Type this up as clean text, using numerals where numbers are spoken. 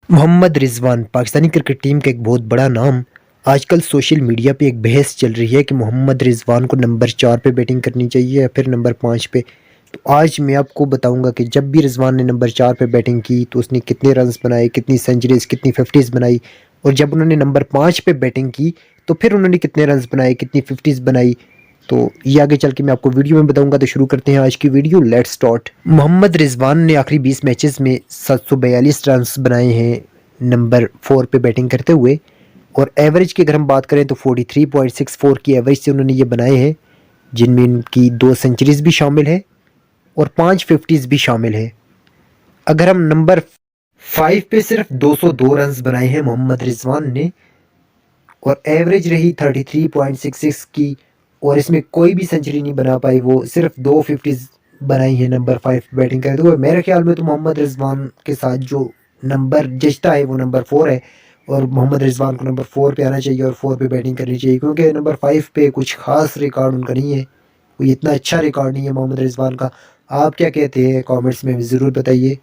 محمد رضوان Pakistani cricket team کا ایک بہت بڑا نام۔ آج کل سوشل میڈیا پہ ایک بحث چل رہی ہے کہ محمد رضوان کو نمبر 4 پہ بیٹنگ کرنی چاہیے یا پھر نمبر 5 پہ۔ تو آج میں آپ کو بتاؤں گا کہ جب بھی رضوان نے نمبر 4 پہ بیٹنگ کی تو اس نے کتنے رنز بنائے، کتنی سنچریز، کتنی 50s بنائی، اور جب انہوں نے نمبر 5 پہ بیٹنگ کی تو پھر انہوں نے کتنے رنز بنائے، کتنی 50s بنائی۔ تو یہ آگے چل کے میں آپ کو ویڈیو میں بتاؤں گا، تو شروع کرتے ہیں آج کی video. Let's start. Muhammad Rizwan نے آخری 20 میچز میں 742 رنز بنائے ہیں نمبر 4 پہ بیٹنگ کرتے ہوئے، اور ایوریج کی اگر ہم بات کریں تو 43.64 کی ایوریج سے انہوں نے یہ بنائے ہیں، جن میں ان کی 2 سنچریز بھی شامل ہے اور 5 50s بھی شامل ہے۔ اگر ہم نمبر 5 پہ صرف 202 رنز بنائے ہیں محمد رضوان نے، اور ایوریج رہی 33.66 کی، اور اس میں کوئی بھی سنچری نہیں بنا پائی، وہ صرف 2 50s بنائی ہیں نمبر 5 پہ بیٹنگ کرتے ہوئے۔ میرے خیال میں تو محمد رضوان کے ساتھ جو نمبر جچتا ہے وہ نمبر 4 ہے، اور محمد رضوان کو نمبر 4 پہ آنا چاہیے اور 4 پہ بیٹنگ کرنی چاہیے، کیونکہ نمبر 5 پہ کچھ خاص ریکارڈ ان کا نہیں ہے، کوئی اتنا اچھا ریکارڈ نہیں ہے محمد رضوان کا۔ آپ کیا کہتے ہیں کامنٹس میں ضرور بتائیے۔